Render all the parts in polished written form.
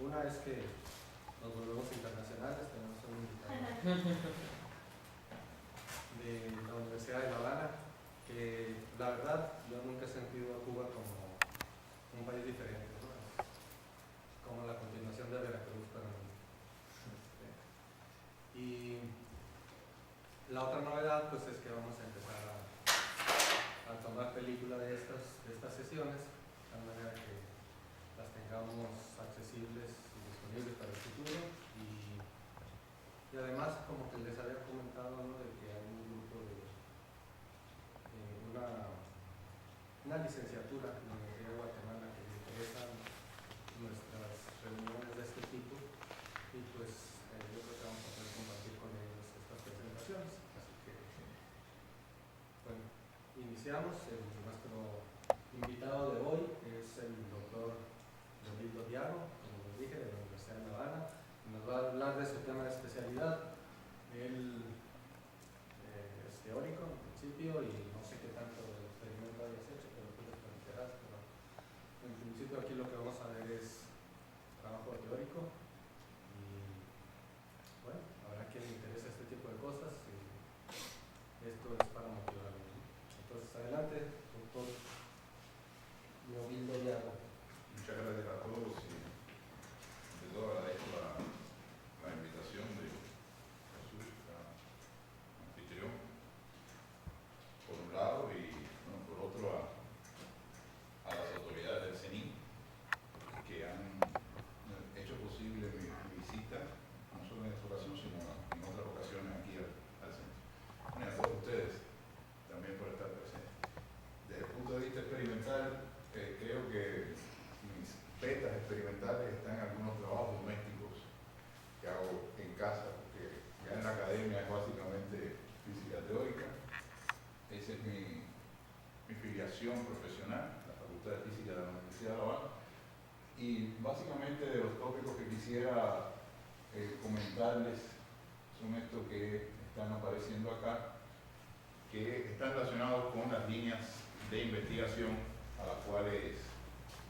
Una es que nos volvemos internacionales, tenemos un invitado de la Universidad de La Habana, que la verdad yo nunca he sentido a Cuba como un país diferente, ¿no? Como la continuación de Veracruz para mí. Y la otra novedad pues es que vamos a empezar a tomar película de estas sesiones, de tal manera que las tengamos accesibles y disponibles para el futuro. Y además, como que les había comentado, ¿no?, de que hay un grupo de una licenciatura en la Universidad de Guatemala que le interesan nuestras reuniones de este tipo, y pues yo creo que vamos a poder compartir con ellos estas presentaciones. Así que, bueno, iniciamos. Nuestro invitado de hoy es el doctor Leonildo Diago, como les dije, de la Universidad de La Habana. Nos va a hablar de su tema de especialidad. Él es teórico en principio y no sé qué tanto experimento hayas hecho, pero tú les platicarás. Pero en principio aquí lo que vamos a ver es trabajo teórico y bueno, habrá quien le interese este tipo de cosas y esto es para motivarlo, ¿no? Entonces adelante, doctor Leonildo Diago. Muchas gracias a todos y de todo agradezco la invitación de Jesús, anfitrión, por un lado, y bueno, por otro a las autoridades del CENIC que han hecho posible mi visita, no solo en esta ocasión, sino en otras ocasiones aquí al centro. Bueno, a todos ustedes también por estar presentes. Desde el punto de vista experimental, creo que mis betas experimentales están en algunos trabajos domésticos que hago en casa, porque ya en la academia es básicamente física teórica. Esa es mi filiación profesional, la Facultad de Física de la Universidad de La Habana. Y básicamente de los tópicos que quisiera comentarles son estos que están apareciendo acá, que están relacionados con las líneas de investigación a las cuales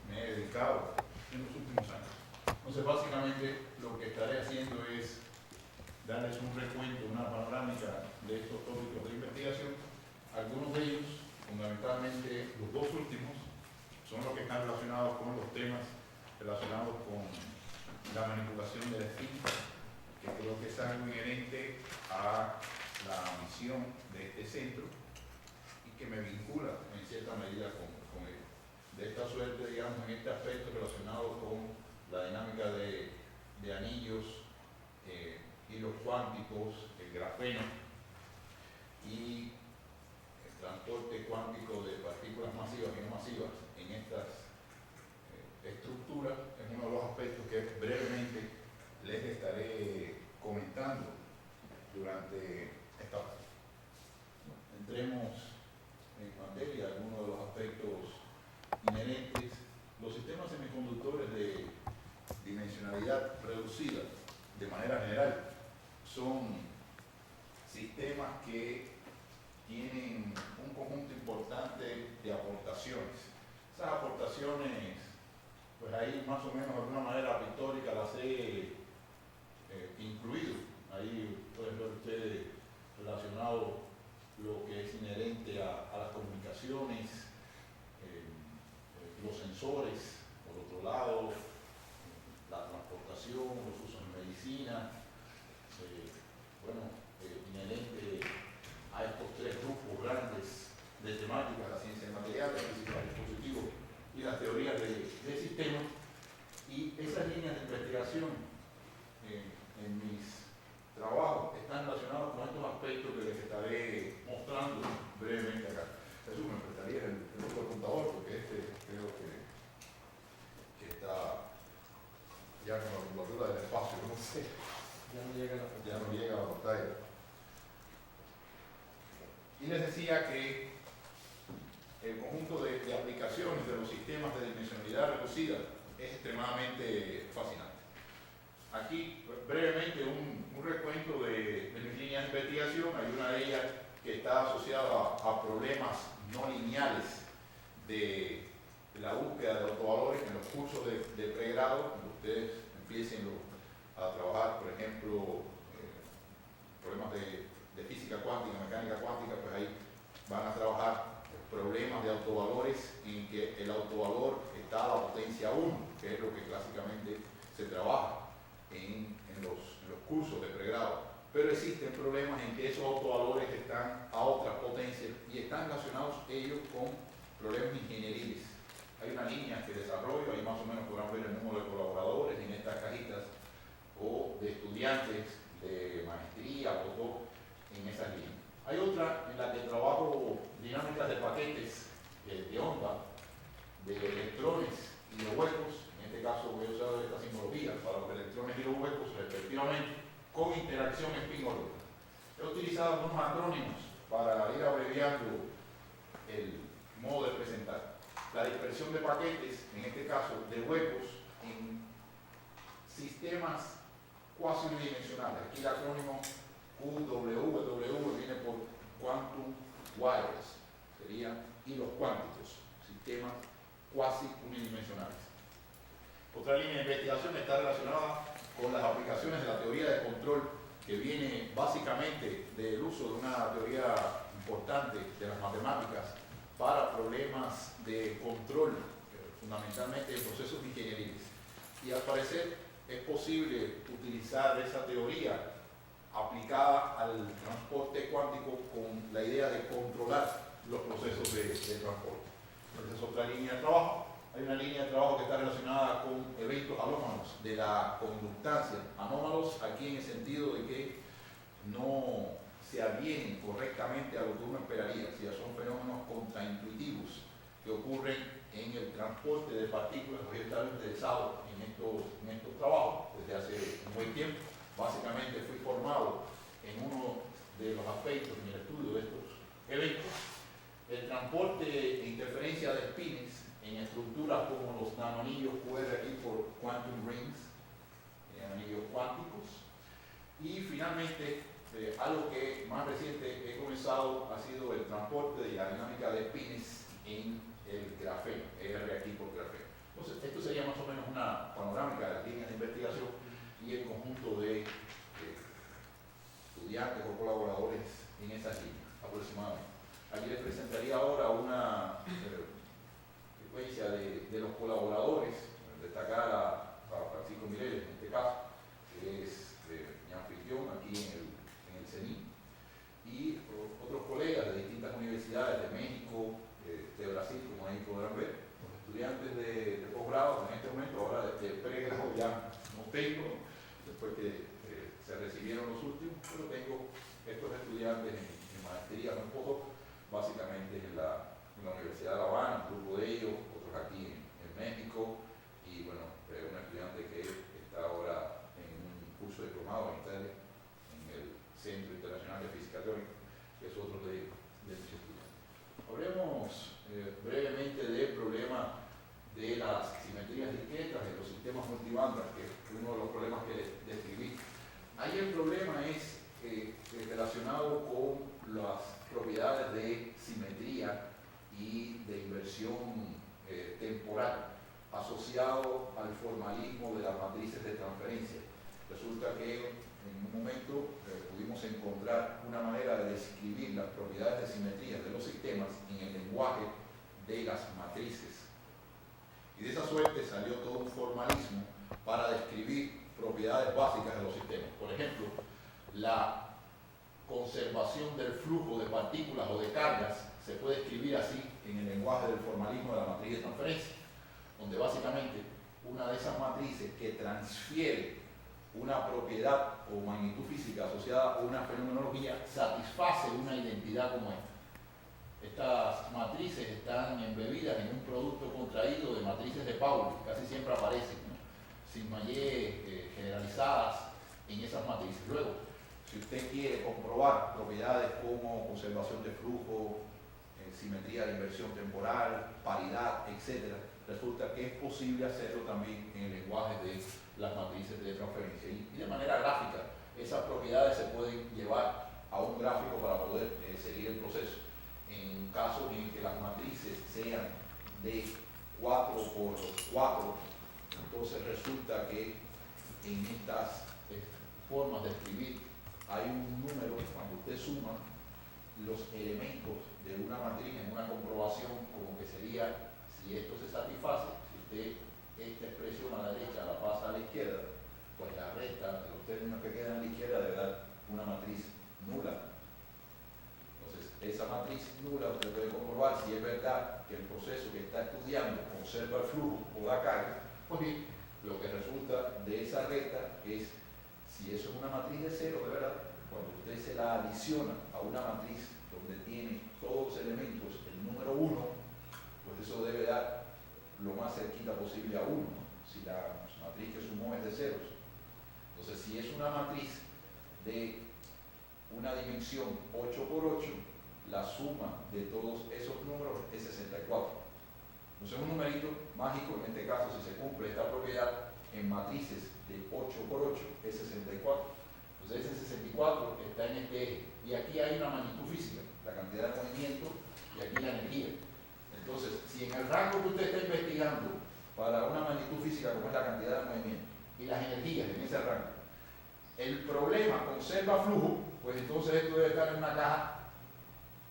me he dedicado en los últimos años. Entonces, básicamente, lo que estaré haciendo es darles un recuento, una panorámica de estos tópicos de investigación. Algunos de ellos, fundamentalmente los dos últimos, son los que están relacionados con los temas relacionados con la manipulación de la esfínter, que creo que es algo inherente a la misión de este centro y que me vincula en cierta medida con él. De esta suerte, digamos, en este aspecto relacionado con la dinámica de anillos, hilos cuánticos, el grafeno y el transporte cuántico de partículas masivas y no masivas en estas estructuras, es uno de los aspectos que brevemente les estaré comentando durante esta parte. Entremos en materia, algunos de los aspectos inherentes. Los sistemas semiconductores de dimensionalidad reducida, de manera general, son sistemas que tienen un conjunto importante de aportaciones. Esas aportaciones, pues ahí más o menos de alguna manera pictórica las he incluido. Ahí pueden ver ustedes relacionado lo que es inherente a las comunicaciones, los sensores, por otro lado, la transportación, los usos en medicina, inherente a estos tres grupos grandes de temáticas, la ciencia material, la física del dispositivo y las teorías de sistemas. Y esas líneas de investigación en mis trabajos están relacionadas con estos aspectos que les estaré mostrando brevemente acá. Jesús, me prestaría el otro contador porque este creo que está ya con la curvatura del espacio, no sé. Ya no llega a la pantalla. Y les decía que el conjunto de aplicaciones de los sistemas de dimensionalidad reducida es extremadamente fascinante. Aquí, brevemente, un recuento de mis líneas de investigación. Hay una de ellas que está asociada a problemas no lineales de la búsqueda de autovalores en los cursos de pregrado, donde ustedes empiecen a trabajar, por ejemplo, problemas de física cuántica, mecánica cuántica, pues ahí van a trabajar problemas de autovalores en que el autovalor está a la potencia 1, que es lo que clásicamente se trabaja en los cursos de pregrado. Pero existen problemas en que esos autovalores están a otras potencias y están relacionados ellos con problemas ingenieriles. Hay una línea que desarrollo, ahí más o menos podrán ver el número de colaboradores en estas cajitas, o de estudiantes de maestría, postdoc, en esas líneas. Hay otra en la que trabajo dinámicas de paquetes de onda, de electrones y de huecos. En este caso voy a usar esta simbología para los electrones y los huecos respectivamente, con interacción spin-órbita. He utilizado unos acrónimos para ir abreviando el modo de presentar. La dispersión de paquetes, en este caso de huecos, en sistemas cuasi unidimensionales. Aquí el acrónimo QWW viene por Quantum Wireless, serían hilos cuánticos, sistemas cuasi unidimensionales. Otra línea de investigación está relacionada con las aplicaciones de la teoría de control, que viene básicamente del uso de una teoría importante de las matemáticas para problemas de control, fundamentalmente en procesos ingenieriles. Y al parecer es posible utilizar esa teoría aplicada al transporte cuántico con la idea de controlar los procesos de transporte. Esa es otra línea de trabajo. Hay una línea de trabajo que está relacionada con eventos anómalos de la conductancia. Anómalos aquí en el sentido de que no se adhieren correctamente a lo que uno esperaría, o sea, son fenómenos contraintuitivos que ocurren en el transporte de partículas. Voy a estar interesado en estos trabajos desde hace un buen tiempo. Básicamente fui formado en uno de los aspectos en el estudio de estos eventos. El transporte e interferencia de spins en estructuras como los nanoanillos QR aquí por quantum rings, anillos cuánticos. Y finalmente, algo que más reciente he comenzado ha sido el transporte y la dinámica de spins en el grafeno, R aquí por grafeno. Entonces, esto sería más o menos una panorámica de las líneas de investigación y el conjunto de estudiantes o colaboradores en esas líneas, aproximadamente. Aquí les presentaría ahora una secuencia de los colaboradores, destacar a Francisco Mireles en este caso, que es mi anfitrión aquí en el CENI, y otros colegas de distintas universidades de México, de Brasil, como ahí podrán ver, los estudiantes de posgrado en este momento, ahora de pregrado ya no tengo, después que se recibieron los últimos, pero tengo estos estudiantes en maestría, no poco, básicamente en la Universidad de La Habana, un grupo de ellos, otros aquí en México, y bueno, un estudiante que está ahora en un curso de diplomado en Italia, en el Centro Internacional de Física Teórica, que es otro de mis estudiantes. Hablemos brevemente del problema de las simetrías discretas de los sistemas multibandas, que es uno de los problemas que describí. Ahí el problema es relacionado con las propiedades de simetría y de inversión temporal asociado al formalismo de las matrices de transferencia. Resulta que en un momento pudimos encontrar una manera de describir las propiedades de simetría de los sistemas en el lenguaje de las matrices. Y de esa suerte salió todo un formalismo para describir propiedades básicas de los sistemas. Por ejemplo, la conservación del flujo de partículas o de cargas se puede escribir así en el lenguaje del formalismo de la matriz de transferencia, donde básicamente una de esas matrices que transfiere una propiedad o magnitud física asociada a una fenomenología satisface una identidad como esta. Estas matrices están embebidas en un producto contraído de matrices de Pauli, casi siempre aparecen, ¿no? Sigma-Y generalizadas en esas matrices. Luego, si usted quiere comprobar propiedades como conservación de flujo, simetría de inversión temporal, paridad, etc., resulta que es posible hacerlo también en el lenguaje de las matrices de transferencia. Y de manera gráfica, esas propiedades se pueden llevar a un gráfico para poder seguir el proceso. En casos en que las matrices sean de 4 por 4, entonces resulta que en estas formas de escribir hay un número cuando usted suma los elementos de una matriz en una comprobación, como que sería, si esto se satisface, si usted esta expresión a la derecha la pasa a la izquierda, pues la resta de los términos que quedan a la izquierda debe dar una matriz nula. Entonces, esa matriz nula usted puede comprobar si es verdad que el proceso que está estudiando conserva el flujo o da carga. Pues bien, lo que resulta de esa recta es, si eso es una matriz de cero, de verdad, cuando usted se la adiciona a una matriz donde tiene todos los elementos el número 1, pues eso debe dar lo más cerquita posible a 1, ¿no? Si la matriz que sumó es de ceros. Entonces, si es una matriz de una dimensión 8 por 8, la suma de todos esos números es 64. Entonces, un numerito mágico, en este caso, si se cumple esta propiedad en matrices de 8 por 8, es 64. Entonces, ese 64 está en este eje. Y aquí hay una magnitud física, la cantidad de movimiento, y aquí la energía. Entonces, si en el rango que usted está investigando para una magnitud física como es la cantidad de movimiento y las energías en ese rango, el problema conserva flujo, pues entonces esto debe estar en una caja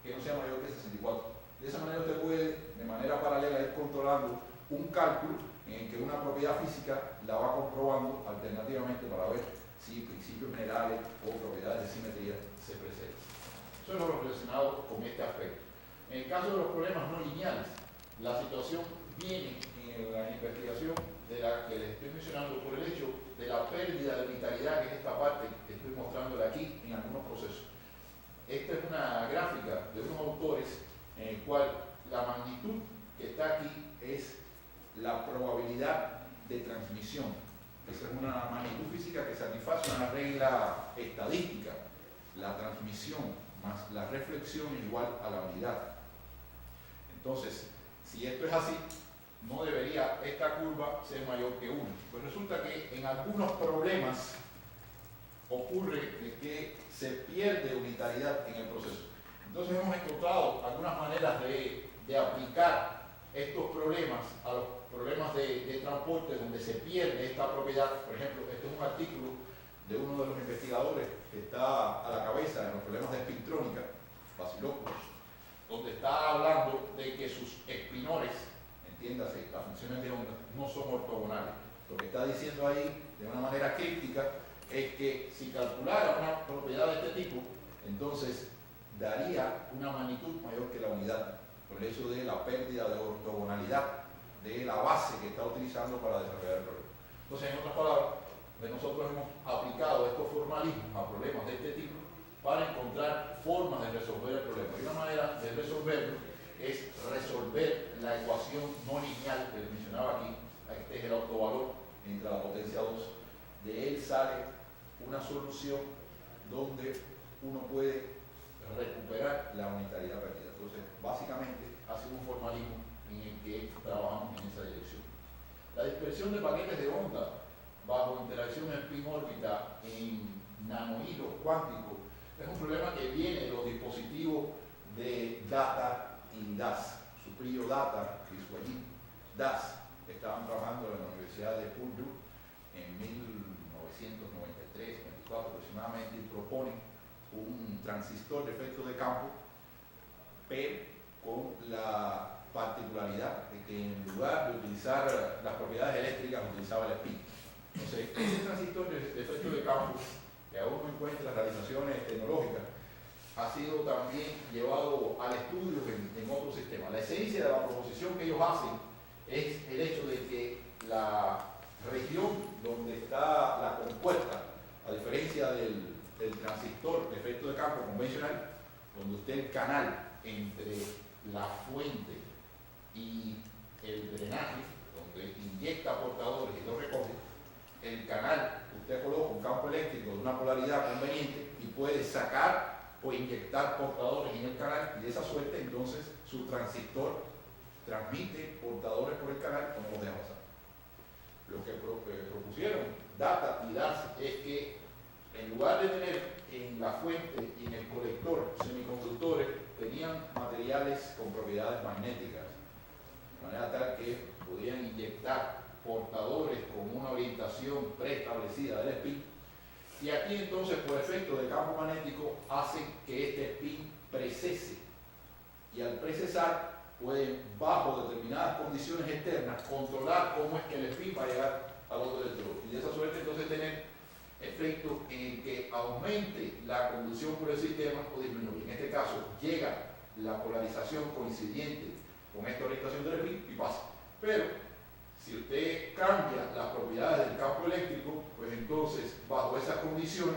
que no sea mayor que 64. De esa manera usted puede, de manera paralela, ir controlando un cálculo en el que una propiedad física la va comprobando alternativamente para ver si principios generales o propiedades de simetría se preservan. Eso es lo relacionado con este aspecto. En el caso de los problemas no lineales, la situación viene en la investigación de la que les estoy mencionando por el hecho de la pérdida de unitalidad, que es esta parte que estoy mostrándole aquí en algunos procesos. Esta es una gráfica de unos autores en el cual la magnitud que está aquí es la probabilidad de transmisión. Esa es una magnitud física que satisface una regla estadística. La transmisión más la reflexión es igual a la unidad. Entonces, si esto es así, no debería esta curva ser mayor que 1. Pues resulta que en algunos problemas ocurre que se pierde unitariedad en el proceso. Entonces hemos encontrado algunas maneras de aplicar estos problemas a los problemas de transporte donde se pierde esta propiedad. Por ejemplo, este es un artículo de uno de los investigadores que está a la cabeza en los problemas de espintrónica, Vasilopoulos, donde está hablando de que sus espinores, entiéndase, las funciones de onda, no son ortogonales. Lo que está diciendo ahí, de una manera críptica, es que si calculara una propiedad de este tipo, entonces daría una magnitud mayor que la unidad, por el hecho de la pérdida de ortogonalidad de la base que está utilizando para desarrollar el problema. Entonces, en otras palabras, nosotros hemos aplicado estos formalismos a problemas de este tipo para encontrar formas de resolver el problema. Y una manera de resolverlo es resolver la ecuación no lineal que les mencionaba aquí. Este es el autovalor entre la potencia 2. De él sale una solución donde uno puede recuperar la unitariedad perdida. Entonces, básicamente, ha sido un formalismo en el que trabajamos en esa dirección. La dispersión de paquetes de onda bajo interacción spin-órbita en nanohilos cuánticos es un problema que viene de los dispositivos de Data y DAS. Superior Data y Swahili DAS estaban trabajando en la Universidad de Purdue en 1993-94 aproximadamente y proponen un transistor de efecto de campo, pero con la particularidad de que en lugar de utilizar las propiedades eléctricas utilizaba el spin. Entonces, ese transistor de efecto de campo, que aún no encuentra las realizaciones tecnológicas, ha sido también llevado al estudio en otros sistemas. La esencia de la proposición que ellos hacen es el hecho de que la región donde está la compuerta, a diferencia del transistor de efecto de campo convencional, donde usted el canal entre la fuente y el drenaje, donde inyecta portadores y los recoge, el canal usted coloca un campo eléctrico de una polaridad conveniente y puede sacar o inyectar portadores en el canal y de esa suerte entonces su transistor transmite portadores por el canal como los deja pasar. Lo que propusieron Data y DAS es que en lugar de tener en la fuente y en el colector semiconductores, tenían materiales con propiedades magnéticas, de manera tal que podían inyectar portadores con una orientación preestablecida del spin, y aquí entonces por efecto de campo magnético hacen que este spin precese, y al precesar pueden bajo determinadas condiciones externas controlar cómo es que el spin va a llegar al otro electrodo, y de esa suerte entonces tener efectos en el que aumente la conducción por el sistema o disminuye. En este caso llega la polarización coincidente con esta orientación del spin y pasa. Pero si usted cambia las propiedades del campo eléctrico, pues entonces bajo esas condiciones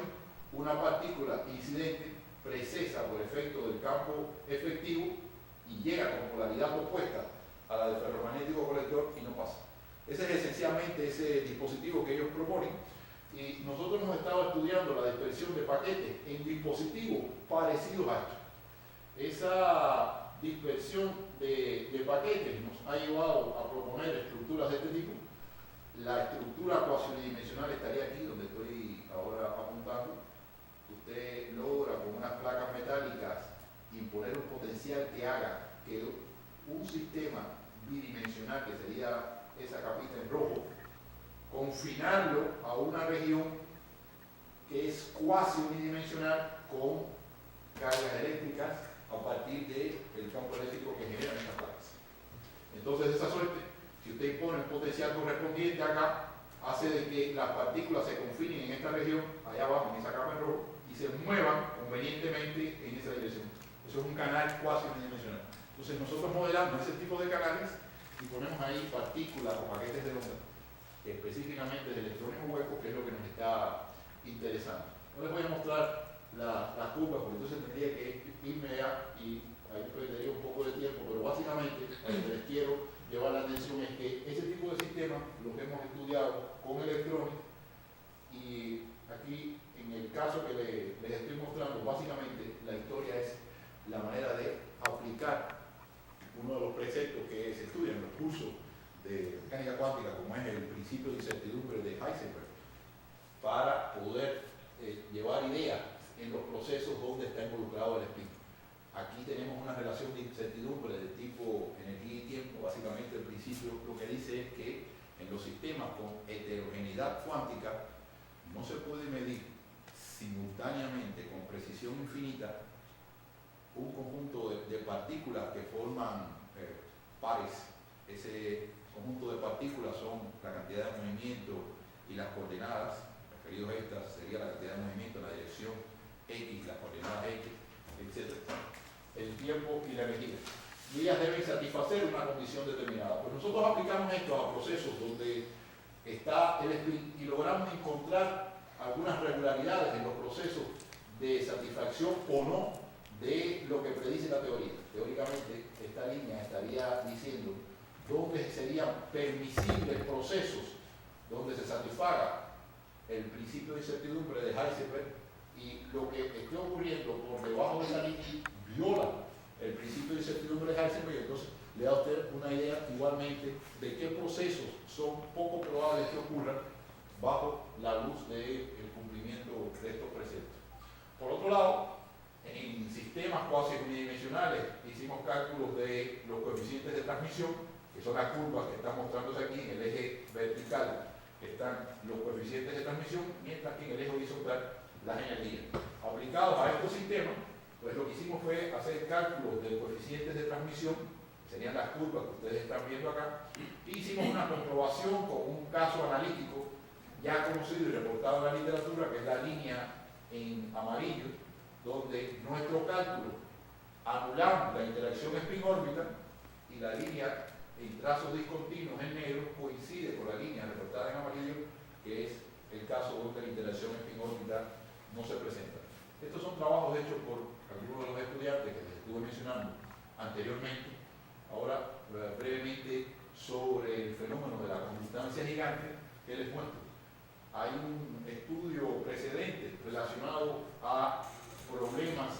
una partícula incidente precesa por efecto del campo efectivo y llega con polaridad opuesta a la del ferromagnético colector y no pasa. Ese es esencialmente ese dispositivo que ellos proponen, y nosotros hemos estado estudiando la dispersión de paquetes en dispositivos parecidos a esto. Esa dispersión de paquetes nos ha llevado a proponer estructuras de este tipo. La estructura cuasi unidimensional estaría aquí donde estoy ahora apuntando. Usted logra con unas placas metálicas imponer un potencial que haga que un sistema bidimensional, que sería esa capita en rojo, confinarlo a una región que es cuasi unidimensional con cargas eléctricas a partir del campo eléctrico que generan estas placas. Entonces, de esa suerte, si usted impone el potencial correspondiente acá, hace de que las partículas se confinen en esta región, allá abajo, en esa capa en rojo, y se muevan convenientemente en esa dirección. Eso es un canal cuasi unidimensional. Entonces, nosotros modelamos ese tipo de canales y ponemos ahí partículas o paquetes de onda, específicamente de electrones huecos, que es lo que nos está interesando. No les voy a mostrar las curvas, porque entonces tendría que irme allá y ahí perdería un poco de tiempo, pero básicamente a lo que les quiero llevar la atención es que ese tipo de sistemas los hemos estudiado con electrones, y aquí en el caso que les estoy mostrando, básicamente la historia es la manera de aplicar uno de los preceptos que se estudia en los cursos de mecánica cuántica, como es el principio de incertidumbre de Heisenberg, para poder llevar ideas en los procesos donde está involucrado el spin. Aquí tenemos una relación de incertidumbre de tipo energía y tiempo. Básicamente el principio lo que dice es que en los sistemas con heterogeneidad cuántica no se puede medir simultáneamente con precisión infinita un conjunto de partículas que forman pares. Ese conjunto de partículas son la cantidad de movimiento y las coordenadas, referidos a estas sería la cantidad de movimiento en la dirección X, las coordenadas X, etc. El tiempo y la energía. Y ellas deben satisfacer una condición determinada. Pues nosotros aplicamos esto a procesos donde está el spin y logramos encontrar algunas regularidades en los procesos de satisfacción o no de lo que predice la teoría. Teóricamente, esta línea estaría diciendo dónde serían permisibles procesos donde se satisfaga el principio de incertidumbre de Heisenberg, y lo que esté ocurriendo por debajo de esa línea viola el principio de incertidumbre de Heisenberg, y entonces le da a usted una idea igualmente de qué procesos son poco probables que ocurran bajo la luz del cumplimiento de estos preceptos. Por otro lado, en sistemas cuasi unidimensionales hicimos cálculos de los coeficientes de transmisión, que son las curvas que están mostrándose aquí. En el eje vertical están los coeficientes de transmisión, mientras que en el eje horizontal las energías. Aplicados a estos sistemas, pues lo que hicimos fue hacer cálculos de coeficientes de transmisión, que serían las curvas que ustedes están viendo acá, y hicimos una comprobación con un caso analítico ya conocido y reportado en la literatura, que es la línea en amarillo, donde nuestro cálculo anulamos la interacción spin-órbita, y la línea en trazos discontinuos en negro coincide con la línea reportada en amarillo, que es el caso donde la interacción spin-órbita no se presenta. Estos son trabajos hechos por algunos de los estudiantes que les estuve mencionando anteriormente. Ahora, brevemente, sobre el fenómeno de la conductancia gigante que les muestro. Hay un estudio precedente relacionado a problemas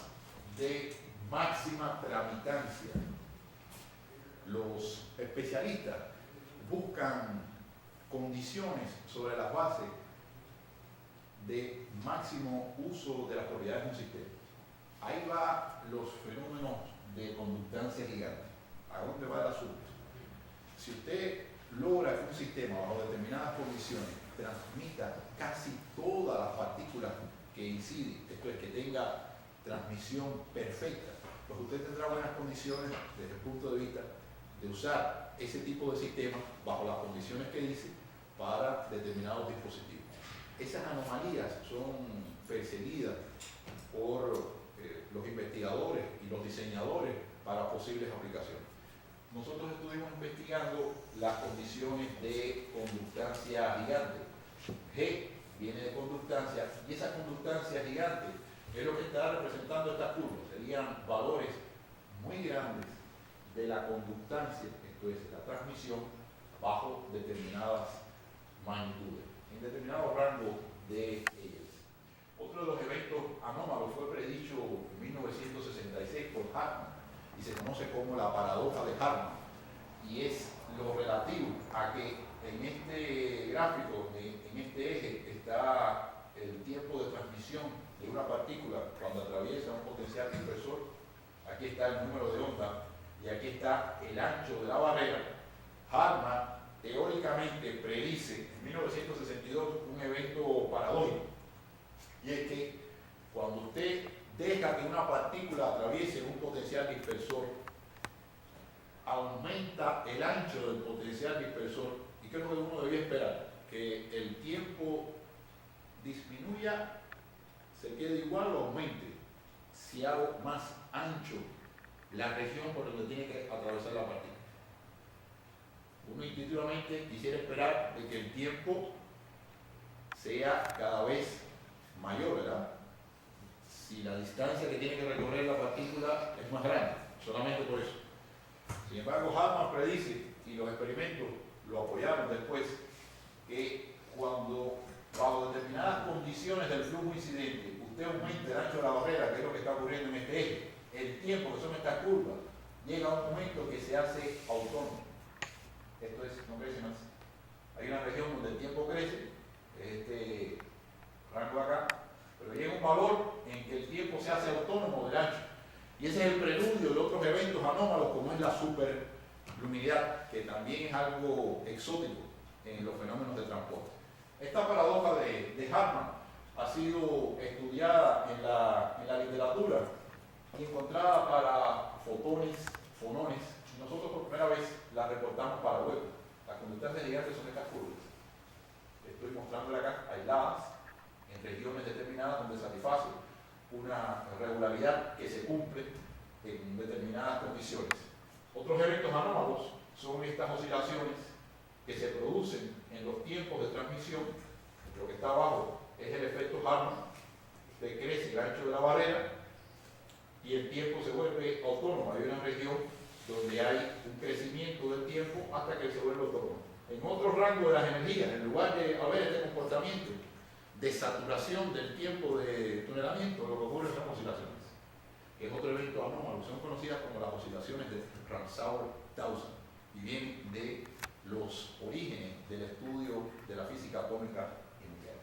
de máxima tramitancia. Los especialistas buscan condiciones sobre las bases de máximo uso de las propiedades de un sistema. Ahí va los fenómenos de conductancia gigante. ¿A dónde va el asunto? Si usted logra que un sistema bajo determinadas condiciones transmita casi todas las partículas que inciden, esto es, que tenga transmisión perfecta, pues usted tendrá buenas condiciones desde el punto de vista de usar ese tipo de sistemas bajo las condiciones que dice para determinados dispositivos. Esas anomalías son perseguidas por los investigadores y los diseñadores para posibles aplicaciones. Nosotros estuvimos investigando las condiciones de conductancia gigante. G viene de conductancia, y esa conductancia gigante es lo que está representando estas curvas. Serían valores muy grandes de la conductancia, esto es, la transmisión, bajo determinadas magnitudes, en determinado rango de ellas. Otro de los eventos anómalos fue predicho en 1966 por Hartmann y se conoce como la paradoja de Hartmann, y es lo relativo a que en este gráfico, en este eje, está el tiempo de transmisión de una partícula cuando atraviesa un potencial dispersor. Aquí está el número de onda y aquí está el ancho de la barrera. Hartmann teóricamente predice en 1962 un evento paradójico, y es que cuando usted deja que una partícula atraviese un potencial dispersor, aumenta el ancho del potencial dispersor. ¿Y qué es lo que uno debía esperar? Que el tiempo disminuya, se quede igual o aumente si hago más ancho la región por donde tiene que atravesar la partícula. Uno intuitivamente quisiera esperar de que el tiempo sea cada vez mayor, ¿verdad? Si la distancia que tiene que recorrer la partícula es más grande, solamente por eso. Sin embargo, Hartmann predice, y los experimentos lo apoyaron después, que cuando bajo determinadas condiciones del flujo incidente usted aumente el ancho de la barrera, que es lo que está ocurriendo en este eje, el tiempo, que son estas curvas, llega a un momento que se hace autónomo. Esto es, no crece más. Hay una región donde el tiempo crece, este rango acá, pero llega un valor en que el tiempo se hace autónomo del ancho. Y ese es el preludio de otros eventos anómalos, como es la superluminidad, que también es algo exótico en los fenómenos de transporte. Esta paradoja de Hartmann ha sido estudiada en la literatura y encontrada para fotones, fonones, y nosotros por primera vez la reportamos para web. Las conductancias gigantes son estas curvas. Estoy mostrándolas acá, aisladas, en regiones determinadas donde satisface una regularidad que se cumple en determinadas condiciones. Otros eventos anómalos son estas oscilaciones que se producen en los tiempos de transmisión. Lo que está abajo es el efecto Hartmann. Usted crece el ancho de la barrera y el tiempo se vuelve autónomo. Hay una región donde hay un crecimiento del tiempo hasta que se vuelve autónomo. En otro rango de las energías, en lugar de haber este comportamiento de saturación del tiempo de tunelamiento, lo que ocurre son oscilaciones, que es otro evento anómalo. Son conocidas como las oscilaciones de Ramsauer-Taussig y vienen de los orígenes del estudio de la física atómica y nuclear.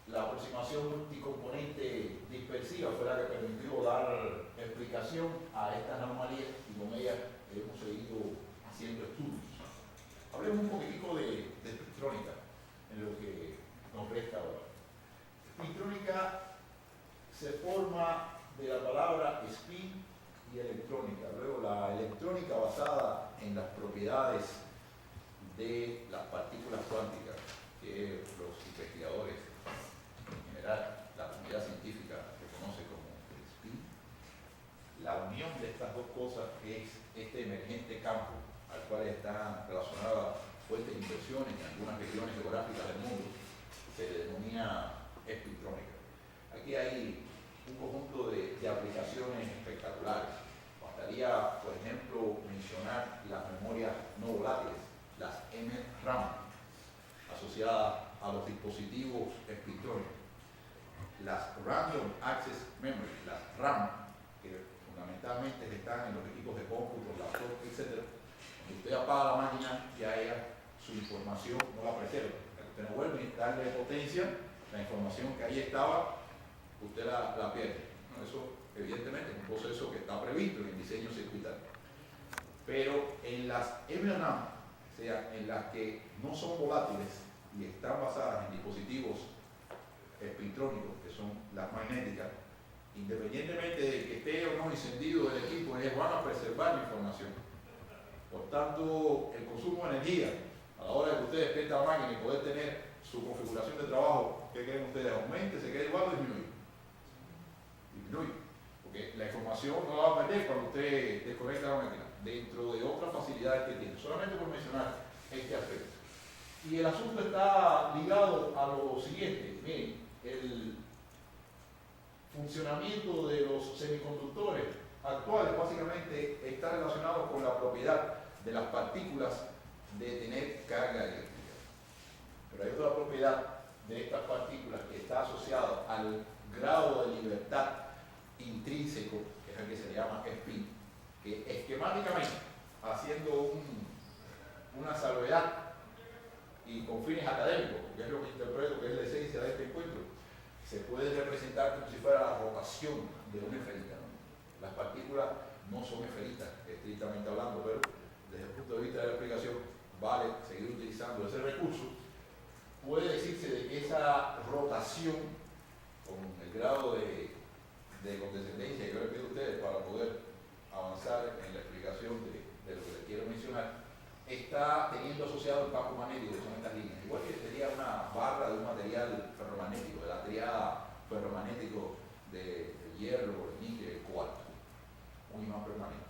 La aproximación multicomponente dispersiva fue la que permitió dar explicación a estas anomalías, y con ellas hemos seguido haciendo estudios. Hablemos un poquitico de espectrónica en lo que nos resta ahora. Espectrónica se forma de la palabra spin y electrónica. Luego, la electrónica basada en las propiedades de las partículas cuánticas, que los investigadores, en general, la comunidad científica reconoce como spin. La unión de estas dos cosas es este emergente campo al cual están relacionadas fuentes de inversiones en algunas regiones geográficas del mundo, se denomina espectrónica. Aquí hay un conjunto de aplicaciones espectaculares. Bastaría, por ejemplo, mencionar las memorias no volátiles, las MRAM, asociadas a los dispositivos espectrónicos. Las Random Access Memory, las RAM, que fundamentalmente están en los equipos de cómputo, laptops, etc. Cuando usted apaga la máquina, ya ella, su información no la preserva. Usted no vuelve a darle potencia, la información que ahí estaba, usted la pierde. Eso, evidentemente, es un proceso que está previsto en el diseño circuitario. Pero en las mRNA, o sea, en las que no son volátiles y están basadas en dispositivos espintrónicos, que son las magnéticas, independientemente de que esté o no encendido el equipo, ellos van a preservar la información. Por tanto, el consumo de energía, a la hora de que ustedes despierten la máquina y poder tener su configuración de trabajo, ¿qué creen ustedes? ¿Aumente, se queda igual o disminuye? Disminuye. Porque la información no la va a perder cuando usted desconecta la máquina, dentro de otras facilidades que tiene. Solamente por mencionar este aspecto. Y el asunto está ligado a lo siguiente. Miren, el funcionamiento de los semiconductores actuales básicamente está relacionado con la propiedad de las partículas de tener carga eléctrica. Pero hay otra propiedad de estas partículas que está asociada al grado de libertad intrínseco, que es el que se le llama spin, que esquemáticamente, haciendo una salvedad y con fines académicos, porque es lo que interpreto que es la esencia de este encuentro, se puede representar como si fuera la rotación de una esferita, ¿no? Las partículas no son esferitas, estrictamente hablando, pero desde el punto de vista de la explicación vale seguir utilizando ese recurso. Puede decirse de que esa rotación, con el grado de condescendencia que yo les pido a ustedes para poder avanzar en la explicación de lo que les quiero mencionar, está teniendo asociado el campo magnético, que son estas líneas. Igual que sería una barra de un material ferromagnético, de la triada ferromagnético de hierro, de níquel, cuarzo, un imán permanente.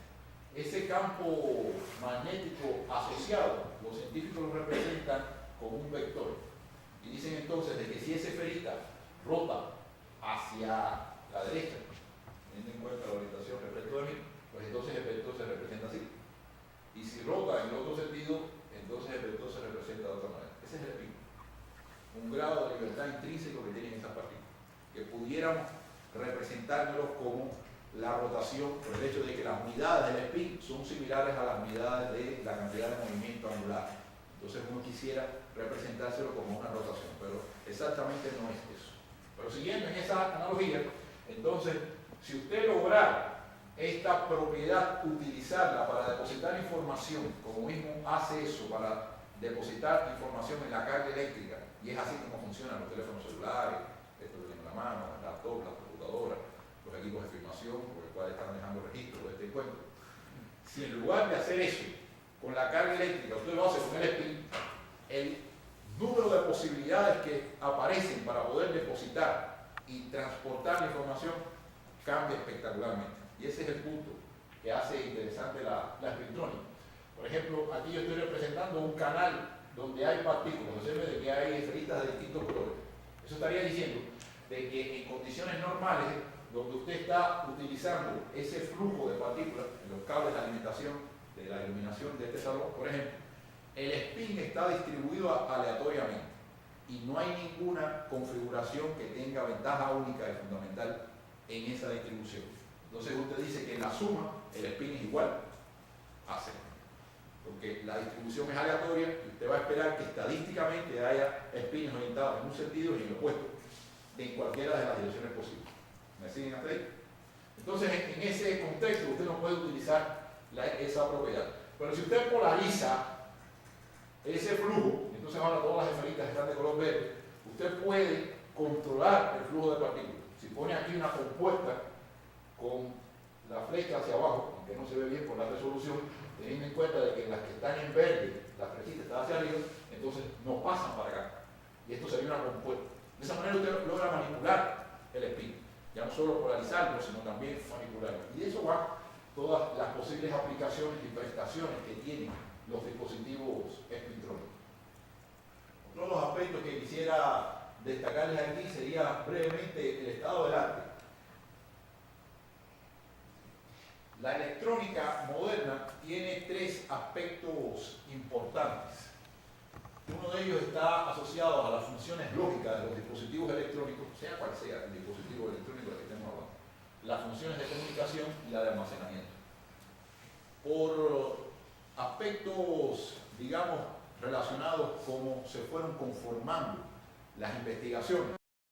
Ese campo magnético asociado, los científicos lo representan como un vector. Y dicen entonces de que si esa esferita rota hacia la derecha, teniendo en cuenta la orientación respecto de mí, pues entonces el vector se representa así. Y si rota en el otro sentido, entonces el vector se representa de otra manera. Ese es el spin. Un grado de libertad intrínseco que tienen esas partículas. Que pudiéramos representárnoslo como la rotación, por el hecho de que las unidades del spin son similares a las unidades de la cantidad de movimiento angular. Entonces uno quisiera representárselo como una rotación, pero exactamente no es eso. Pero siguiendo en esa analogía, entonces, si usted lograra esta propiedad, utilizarla para depositar información, como mismo hace eso para depositar información en la carga eléctrica, y es así como funcionan los teléfonos celulares, esto que tienen en la mano, las laptops, las computadoras, los equipos de filmación, por el cual están dejando registro de este encuentro. Si en lugar de hacer eso con la carga eléctrica, usted lo hace con el spin, el número de posibilidades que aparecen para poder depositar y transportar la información cambia espectacularmente. Y ese es el punto que hace interesante la espintrónica. Por ejemplo, aquí yo estoy representando un canal donde hay partículas, observe de que hay esferitas de distintos colores. Eso estaría diciendo de que en condiciones normales, donde usted está utilizando ese flujo de partículas en los cables de alimentación de la iluminación de este salón, por ejemplo, el spin está distribuido aleatoriamente y no hay ninguna configuración que tenga ventaja única y fundamental en esa distribución. Entonces usted dice que en la suma el spin es igual a 0, porque la distribución es aleatoria y usted va a esperar que estadísticamente haya spins orientados en un sentido y en el opuesto, en cualquiera de las direcciones posibles. ¿Me siguen hasta ahí? Entonces en ese contexto usted no puede utilizar esa propiedad. Pero si usted polariza ese flujo, entonces ahora todas las esferitas están de color verde, usted puede controlar el flujo de partículas. Si pone aquí una compuesta con la flecha hacia abajo, aunque no se ve bien por la resolución, teniendo en cuenta de que las que están en verde, la flechita está hacia arriba, entonces no pasan para acá. Y esto sería una compuesta. De esa manera usted logra manipular el spin. Ya no solo polarizarlo, sino también manipularlo. Y de eso van todas las posibles aplicaciones y prestaciones que tienen los dispositivos espintrónicos. Otro de los aspectos que quisiera destacarles aquí sería brevemente el estado del arte. La electrónica moderna tiene 3 aspectos importantes. Uno de ellos está asociado a las funciones lógicas de los dispositivos electrónicos, sea cual sea el dispositivo electrónico del que estemos hablando, las funciones de comunicación y la de almacenamiento. Por aspectos, digamos, relacionados como se fueron conformando las investigaciones